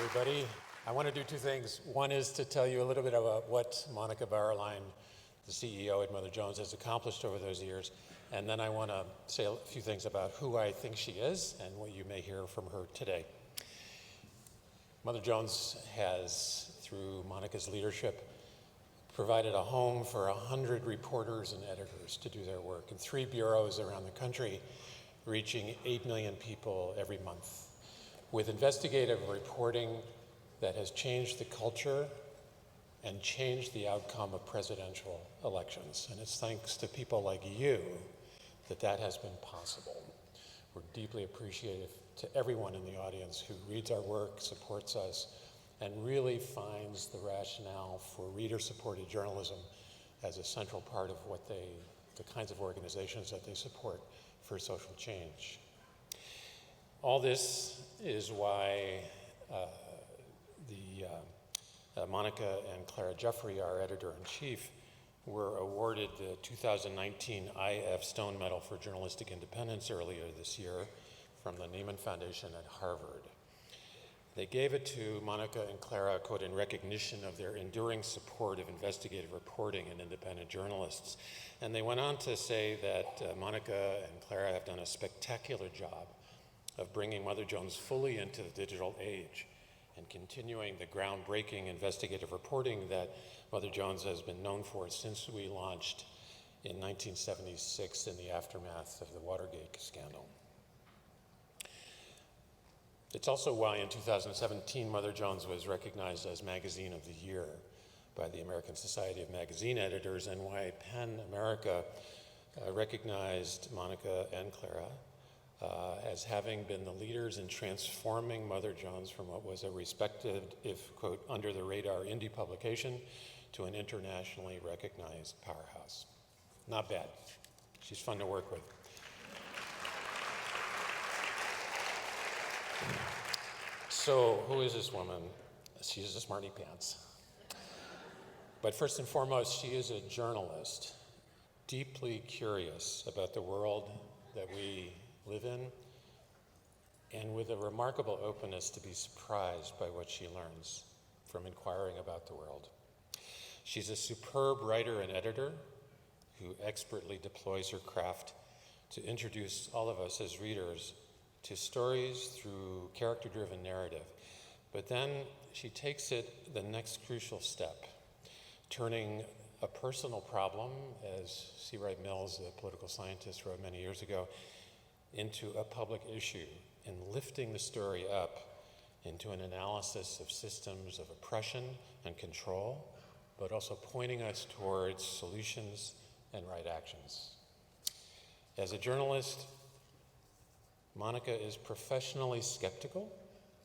everybody. I want to do two things. One is to tell you a little bit about what Monika Bauerlein, the CEO at Mother Jones, has accomplished over those years. And then I want to say a few things about who I think she is and what you may hear from her today. Mother Jones has, through Monika's leadership, provided a home for 100 reporters and editors to do their work in 3 bureaus around the country, reaching 8 million people every month, with investigative reporting that has changed the culture and changed the outcome of presidential elections. And it's thanks to people like you that that has been possible. We're deeply appreciative to everyone in the audience who reads our work, supports us, and really finds the rationale for reader-supported journalism as a central part of what the kinds of organizations that they support for social change. All this is why Monika and Clara Jeffrey, our editor-in-chief, were awarded the 2019 IF Stone Medal for Journalistic Independence earlier this year from the Nieman Foundation at Harvard. They gave it to Monika and Clara, quote, in recognition of their enduring support of investigative reporting and independent journalists. And they went on to say that Monika and Clara have done a spectacular job of bringing Mother Jones fully into the digital age and continuing the groundbreaking investigative reporting that Mother Jones has been known for since we launched in 1976 in the aftermath of the Watergate scandal. It's also why in 2017 Mother Jones was recognized as Magazine of the Year by the American Society of Magazine Editors, and why PEN America recognized Monika and Clara as having been the leaders in transforming Mother Jones from what was a respected, if, quote, under-the-radar indie publication to an internationally recognized powerhouse. Not bad. She's fun to work with. So, who is this woman? She's a smarty pants. But first and foremost, she is a journalist, deeply curious about the world that we live in, and with a remarkable openness to be surprised by what she learns from inquiring about the world. She's a superb writer and editor who expertly deploys her craft to introduce all of us as readers to stories through character-driven narrative. But then she takes it the next crucial step, turning a personal problem, as C. Wright Mills, the political scientist, wrote many years ago, into a public issue, and lifting the story up into an analysis of systems of oppression and control, but also pointing us towards solutions and right actions. As a journalist, Monika is professionally skeptical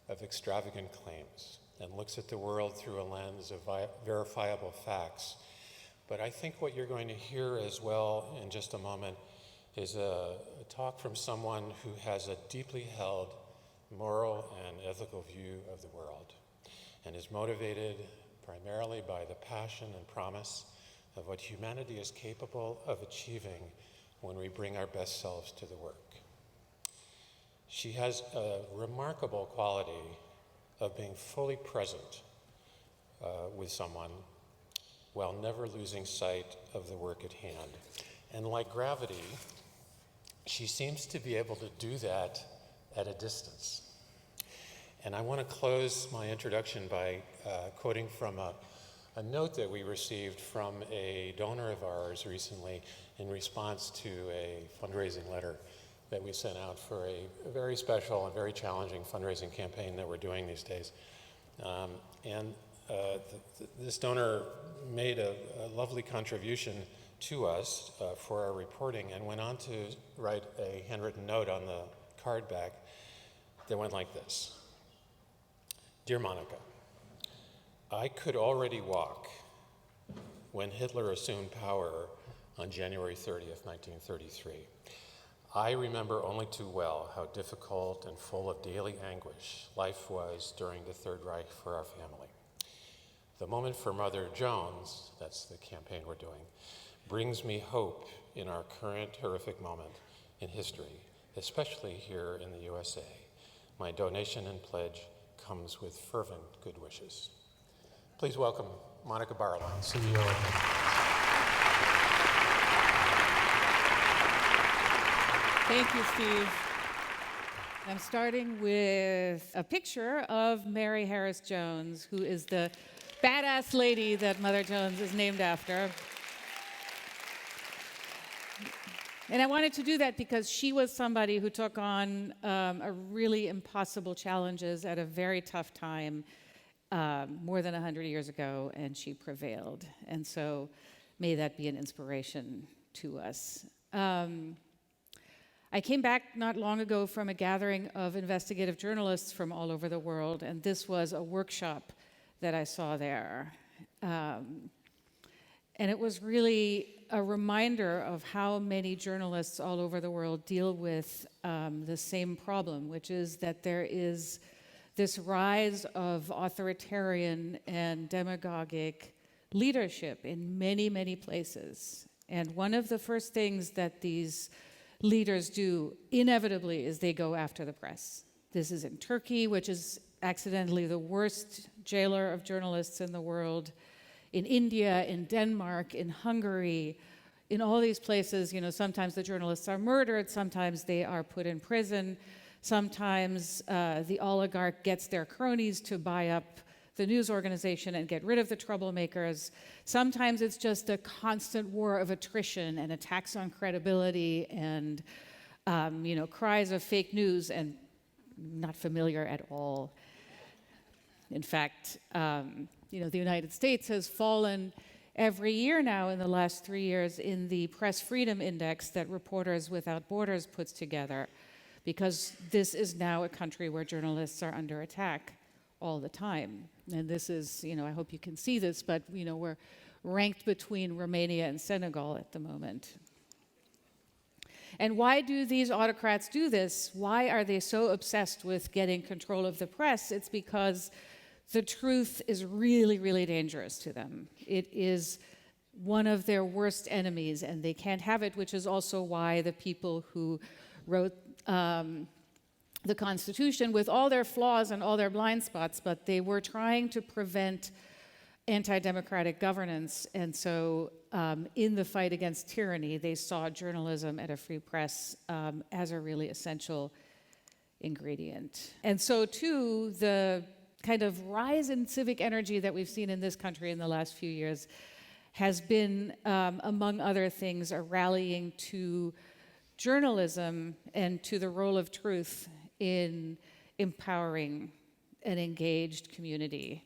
of extravagant claims and looks at the world through a lens of verifiable facts. But I think what you're going to hear as well in just a moment is a talk from someone who has a deeply held moral and ethical view of the world and is motivated primarily by the passion and promise of what humanity is capable of achieving when we bring our best selves to the work. She has a remarkable quality of being fully present with someone while never losing sight of the work at hand. And like gravity, she seems to be able to do that at a distance. And I want to close my introduction by quoting from a note that we received from a donor of ours recently in response to a fundraising letter that we sent out for a very special and very challenging fundraising campaign that we're doing these days. This donor made a lovely contribution to us for our reporting and went on to write a handwritten note on the card back that went like this. Dear Monika, I could already walk when Hitler assumed power on January 30th, 1933. I remember only too well how difficult and full of daily anguish life was during the Third Reich for our family. The moment for Mother Jones, that's the campaign we're doing, brings me hope in our current horrific moment in history, especially here in the USA. My donation and pledge comes with fervent good wishes. Please welcome Monika Bauerlein, CEO of Thank you, Steve. I'm starting with a picture of Mary Harris Jones, who is the badass lady that Mother Jones is named after. And I wanted to do that because she was somebody who took on a really impossible challenges at a very tough time more than 100 years ago, and she prevailed. And so may that be an inspiration to us. I came back not long ago from a gathering of investigative journalists from all over the world, and this was a workshop that I saw there. And it was really a reminder of how many journalists all over the world deal with the same problem, which is that there is this rise of authoritarian and demagogic leadership in many, many places. And one of the first things that these leaders do inevitably is they go after the press. This is in Turkey, which is accidentally the worst jailer of journalists in the world. In India, in Denmark, in Hungary, in all these places, sometimes the journalists are murdered, sometimes they are put in prison, sometimes the oligarch gets their cronies to buy up the news organization and get rid of the troublemakers. Sometimes it's just a constant war of attrition and attacks on credibility and, cries of fake news and not familiar at all. In fact, the United States has fallen every year now in the last 3 years in the Press Freedom Index that Reporters Without Borders puts together, because this is now a country where journalists are under attack all the time. And this is, I hope you can see this, but, we're ranked between Romania and Senegal at the moment. And why do these autocrats do this? Why are they so obsessed with getting control of the press? It's because the truth is really, really dangerous to them. It is one of their worst enemies, and they can't have it, which is also why the people who wrote the Constitution, with all their flaws and all their blind spots, but they were trying to prevent anti-democratic governance. And so in the fight against tyranny, they saw journalism and a free press as a really essential ingredient. And so too, the kind of rise in civic energy that we've seen in this country in the last few years has been, among other things, a rallying to journalism and to the role of truth in empowering an engaged community.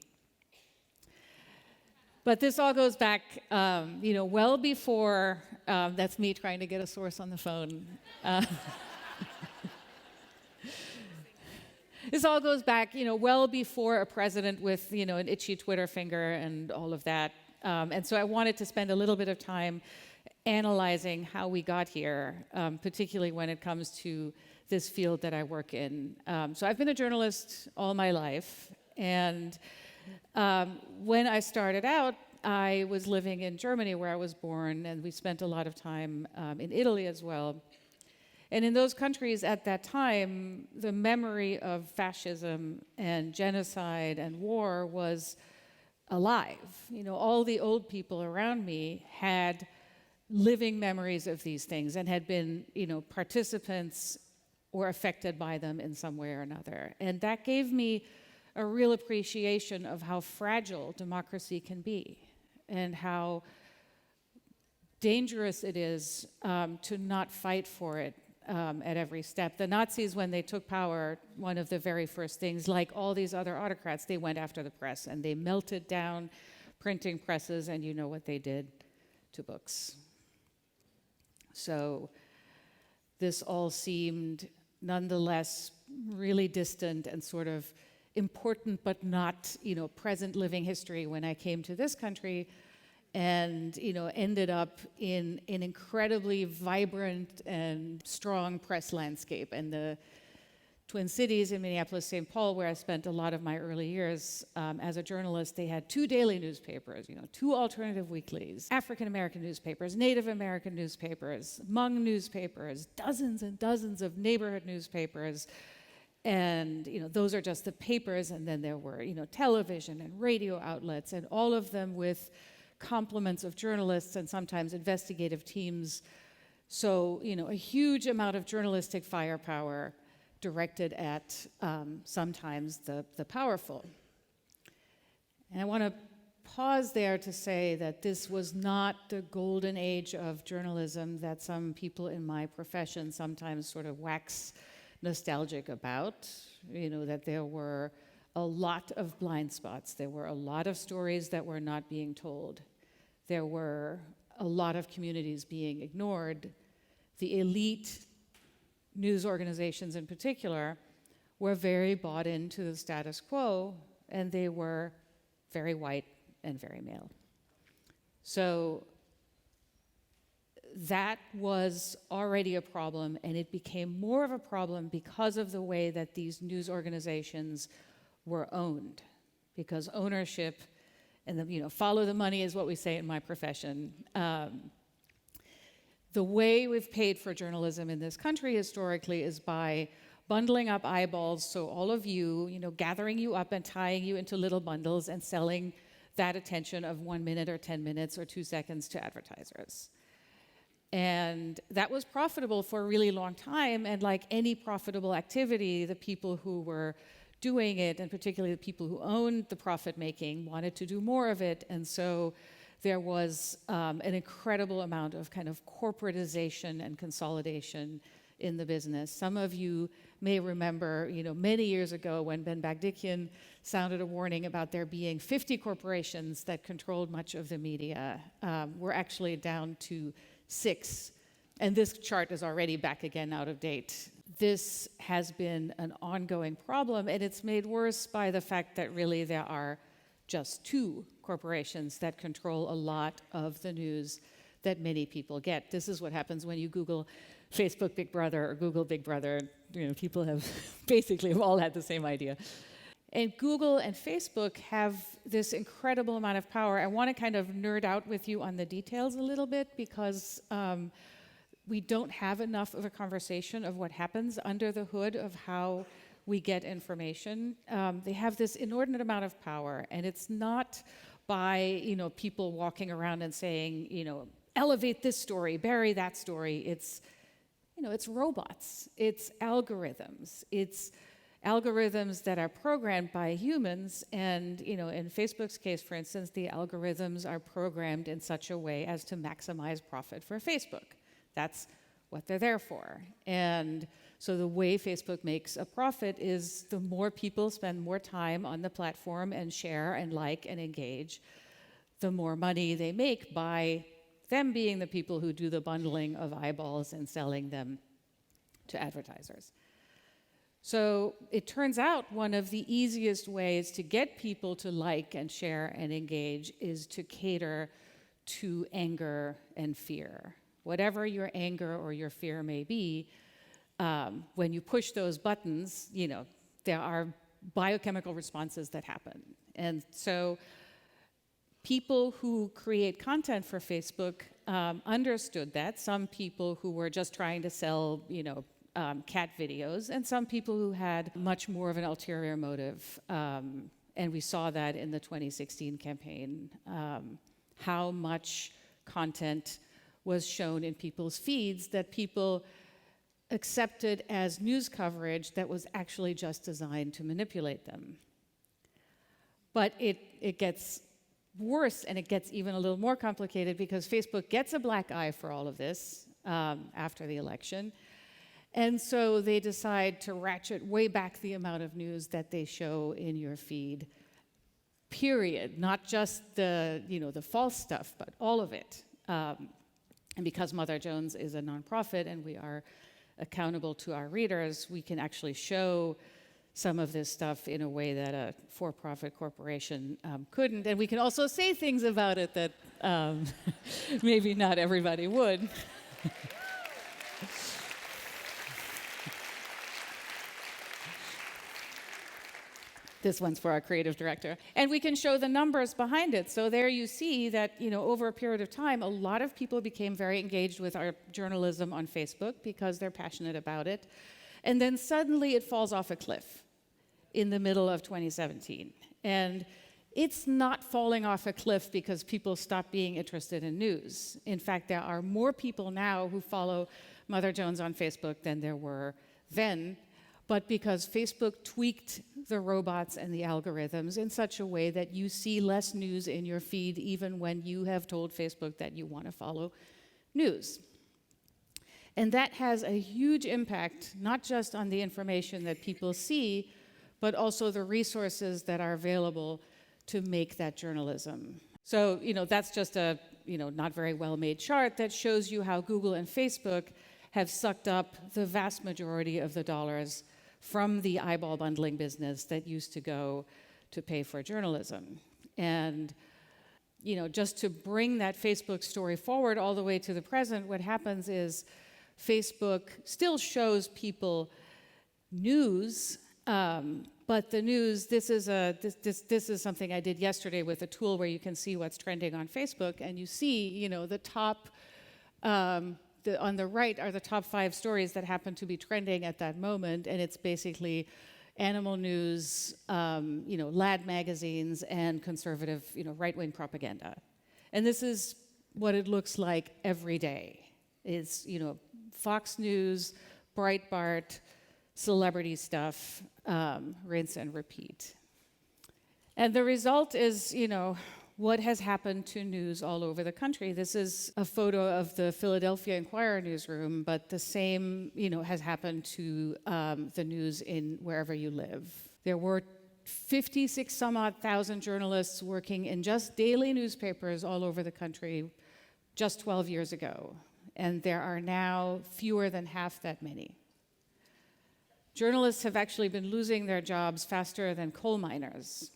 But this all goes back, well before, that's me trying to get a source on the phone. This all goes back, well before a president with, an itchy Twitter finger and all of that. And so I wanted to spend a little bit of time analyzing how we got here, particularly when it comes to this field that I work in. So I've been a journalist all my life, and when I started out, I was living in Germany, where I was born, and we spent a lot of time in Italy as well. And in those countries at that time, the memory of fascism and genocide and war was alive. All the old people around me had living memories of these things and had been, participants or affected by them in some way or another. And that gave me a real appreciation of how fragile democracy can be and how dangerous it is to not fight for it at every step. The Nazis, when they took power, one of the very first things, like all these other autocrats, they went after the press and they melted down printing presses, and you know what they did to books. So this all seemed nonetheless really distant and sort of important but not, present living history when I came to this country and, ended up in an incredibly vibrant and strong press landscape. And the Twin Cities in Minneapolis, St. Paul, where I spent a lot of my early years as a journalist, they had 2 daily newspapers, 2 alternative weeklies, African American newspapers, Native American newspapers, Hmong newspapers, dozens and dozens of neighborhood newspapers, And those are just the papers, and then there were television and radio outlets, and all of them with complements of journalists and sometimes investigative teams. So a huge amount of journalistic firepower directed at sometimes the powerful. And I want to pause there to say that this was not the golden age of journalism that some people in my profession sometimes sort of wax nostalgic about, that there were a lot of blind spots. There were a lot of stories that were not being told. There were a lot of communities being ignored. The elite news organizations in particular were very bought into the status quo, and they were very white and very male. So that was already a problem, and it became more of a problem because of the way that these news organizations were owned. Because ownership and follow the money is what we say in my profession. The way we've paid for journalism in this country historically is by bundling up eyeballs, so all of you, gathering you up and tying you into little bundles and selling that attention of 1 minute or 10 minutes or 2 seconds to advertisers. And that was profitable for a really long time, and like any profitable activity, the people who were doing it, and particularly the people who owned the profit-making, wanted to do more of it, and so there was an incredible amount of kind of corporatization and consolidation in the business. Some of you may remember, many years ago when Ben Bagdikian sounded a warning about there being 50 corporations that controlled much of the media. We're actually down to 6, and this chart is already back again out of date. This has been an ongoing problem, and it's made worse by the fact that really there are just 2 corporations that control a lot of the news that many people get. This is what happens when you Google Facebook Big Brother or Google Big Brother. People have basically all had the same idea. And Google and Facebook have this incredible amount of power. I want to kind of nerd out with you on the details a little bit because we don't have enough of a conversation of what happens under the hood of how we get information. They have this inordinate amount of power, and it's not by people walking around and saying, elevate this story, bury that story. It's robots, it's algorithms, it's algorithms that are programmed by humans, and in Facebook's case, for instance, the algorithms are programmed in such a way as to maximize profit for Facebook. That's what they're there for. And so the way Facebook makes a profit is the more people spend more time on the platform and share and like and engage, the more money they make by them being the people who do the bundling of eyeballs and selling them to advertisers. So it turns out one of the easiest ways to get people to like and share and engage is to cater to anger and fear. Whatever your anger or your fear may be, when you push those buttons, there are biochemical responses that happen. And so people who create content for Facebook understood that. Some people who were just trying to sell, cat videos, and some people who had much more of an ulterior motive. And we saw that in the 2016 campaign, how much content was shown in people's feeds that people accepted as news coverage that was actually just designed to manipulate them. But it gets worse, and it gets even a little more complicated because Facebook gets a black eye for all of this after the election. And so they decide to ratchet way back the amount of news that they show in your feed, period. Not just the false stuff, but all of it. And because Mother Jones is a nonprofit and we are accountable to our readers, we can actually show some of this stuff in a way that a for-profit corporation couldn't. And we can also say things about it that maybe not everybody would. This one's for our creative director. And we can show the numbers behind it. So there you see that, over a period of time, a lot of people became very engaged with our journalism on Facebook because they're passionate about it. And then suddenly it falls off a cliff in the middle of 2017. And it's not falling off a cliff because people stop being interested in news. In fact, there are more people now who follow Mother Jones on Facebook than there were then, but because Facebook tweaked the robots and the algorithms in such a way that you see less news in your feed even when you have told Facebook that you want to follow news. And that has a huge impact, not just on the information that people see, but also the resources that are available to make that journalism. So, that's just a, not very well-made chart that shows you how Google and Facebook have sucked up the vast majority of the dollars from the eyeball bundling business that used to go to pay for journalism. And, just to bring that Facebook story forward all the way to the present, what happens is Facebook still shows people news, but the news, this is something I did yesterday with a tool where you can see what's trending on Facebook, and you see, the top, on the right are the top 5 stories that happen to be trending at that moment, and it's basically animal news, lad magazines, and conservative, right-wing propaganda. And this is what it looks like every day. It's, Fox News, Breitbart, celebrity stuff, rinse and repeat. And the result is, what has happened to news all over the country. This is a photo of the Philadelphia Inquirer newsroom, but the same, has happened to the news in wherever you live. There were 56 some odd thousand journalists working in just daily newspapers all over the country just 12 years ago. And there are now fewer than half that many. Journalists have actually been losing their jobs faster than coal miners.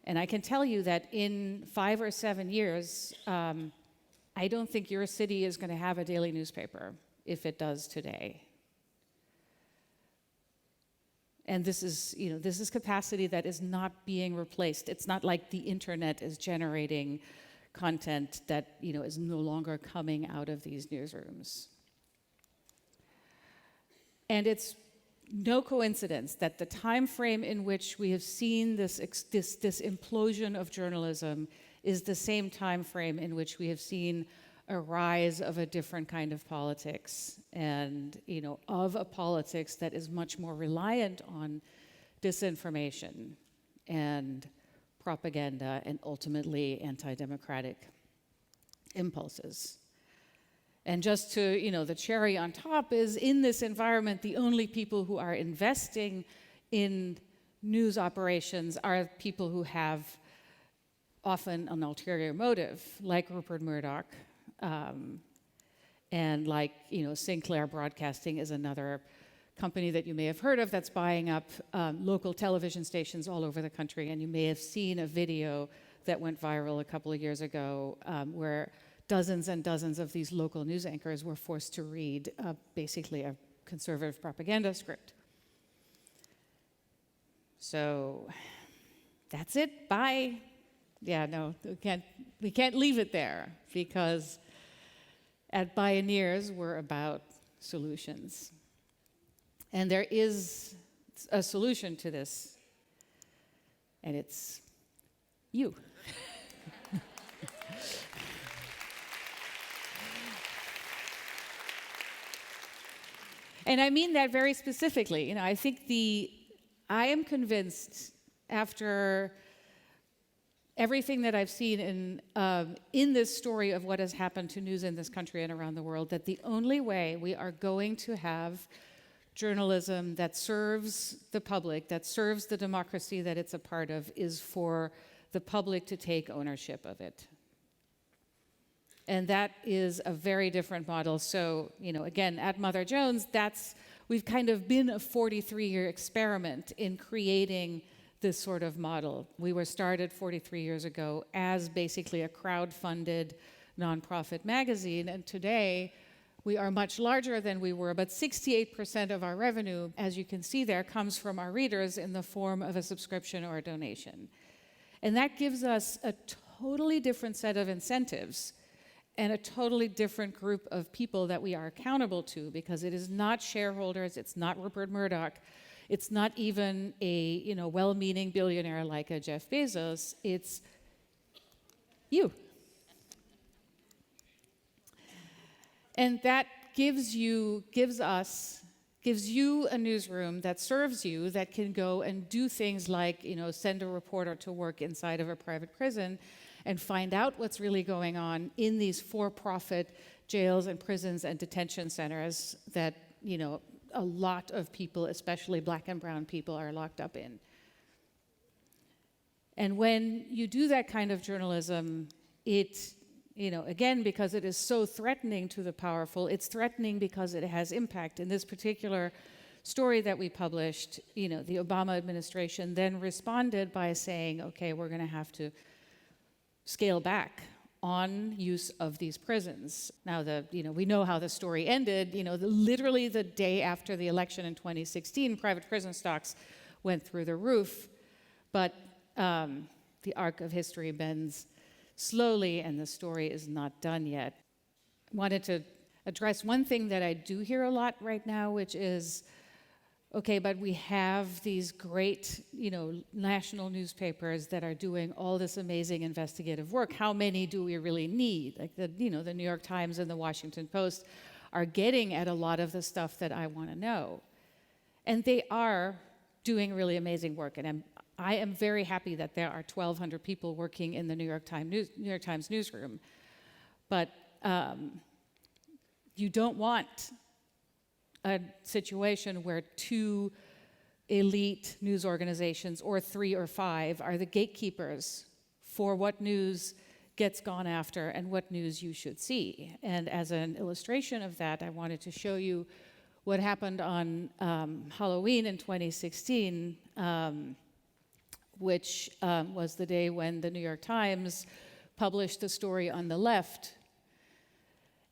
And I can tell you that in 5 or 7 years, I don't think your city is going to have a daily newspaper if it does today. And this is capacity that is not being replaced. It's not like the internet is generating content that is no longer coming out of these newsrooms. And it's no coincidence that the time frame in which we have seen this implosion of journalism is the same time frame in which we have seen a rise of a different kind of politics, and of a politics that is much more reliant on disinformation and propaganda and ultimately anti-democratic impulses. And just to, the cherry on top is, in this environment, the only people who are investing in news operations are people who have often an ulterior motive, like Rupert Murdoch, and like, Sinclair Broadcasting is another company that you may have heard of that's buying up local television stations all over the country. And you may have seen a video that went viral a couple of years ago where dozens and dozens of these local news anchors were forced to read basically a conservative propaganda script. So that's it. Bye. Yeah, no, we can't leave it there, because at Bioneers we're about solutions. And there is a solution to this, and it's you. And I mean that very specifically. I think I am convinced, after everything that I've seen in this story of what has happened to news in this country and around the world, that the only way we are going to have journalism that serves the public, that serves the democracy that it's a part of, is for the public to take ownership of it. And that is a very different model. So, again, at Mother Jones, we've kind of been a 43-year experiment in creating this sort of model. We were started 43 years ago as basically a crowd-funded nonprofit magazine, and today we are much larger than we were, but 68% of our revenue, as you can see there, comes from our readers in the form of a subscription or a donation. And that gives us a totally different set of incentives and a totally different group of people that we are accountable to, because it is not shareholders, it's not Rupert Murdoch, it's not even a well-meaning billionaire like a Jeff Bezos, it's you. And that gives you a newsroom that serves you, that can go and do things like, send a reporter to work inside of a private prison and find out what's really going on in these for-profit jails and prisons and detention centers that, a lot of people, especially black and brown people, are locked up in. And when you do that kind of journalism, it, again, because it is so threatening to the powerful, it's threatening because it has impact. In this particular story that we published, the Obama administration then responded by saying, okay, we're going to have to scale back on use of these prisons. Now, we know how the story ended. Literally the day after the election in 2016, private prison stocks went through the roof. But the arc of history bends slowly, and the story is not done yet. I wanted to address one thing that I do hear a lot right now, which is, okay, but we have these great, national newspapers that are doing all this amazing investigative work. How many do we really need? Like the New York Times and the Washington Post are getting at a lot of the stuff that I want to know. And they are doing really amazing work. And I am very happy that there are 1,200 people working in the New York Times newsroom. But you don't want a situation where 2 elite news organizations, or 3 or 5, are the gatekeepers for what news gets gone after and what news you should see. And as an illustration of that, I wanted to show you what happened on Halloween in 2016, which was the day when the New York Times published the story on the left,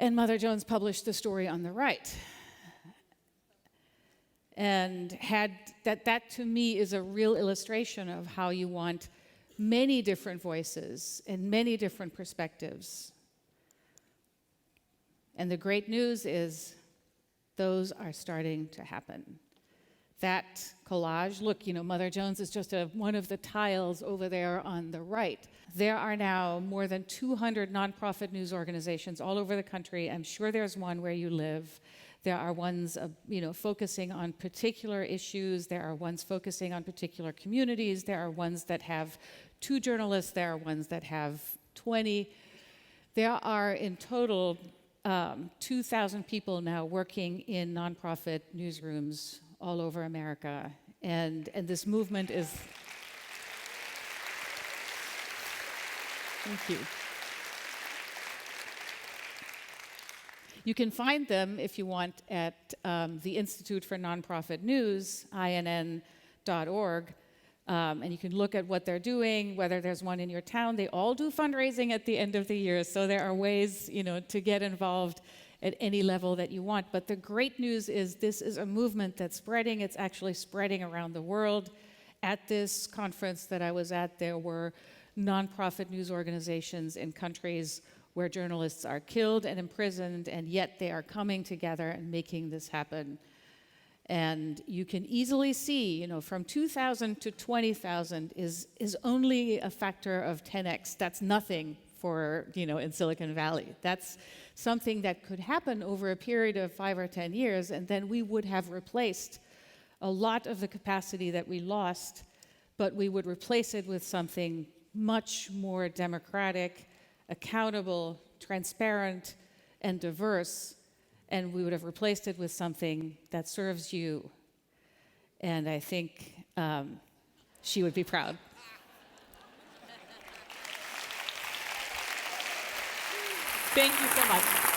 and Mother Jones published the story on the right. And that to me is a real illustration of how you want many different voices and many different perspectives. And the great news is those are starting to happen. That collage, look, Mother Jones is just one of the tiles over there on the right. There are now more than 200 nonprofit news organizations all over the country. I'm sure there's one where you live. There are ones, focusing on particular issues. There are ones focusing on particular communities. There are ones that have 2 journalists. There are ones that have 20. There are in total 2,000 people now working in nonprofit newsrooms all over America. And this movement is... Thank you. You can find them, if you want, at the Institute for Nonprofit News, inn.org, and you can look at what they're doing, whether there's one in your town. They all do fundraising at the end of the year, so there are ways, to get involved at any level that you want. But the great news is this is a movement that's spreading. It's actually spreading around the world. At this conference that I was at, there were nonprofit news organizations in countries where journalists are killed and imprisoned, and yet they are coming together and making this happen. And you can easily see, from 2,000 to 20,000 is only a factor of 10x. That's nothing for, in Silicon Valley. That's something that could happen over a period of 5 or 10 years, and then we would have replaced a lot of the capacity that we lost, but we would replace it with something much more democratic, accountable, transparent, and diverse, and we would have replaced it with something that serves you. And I think she would be proud. Thank you so much.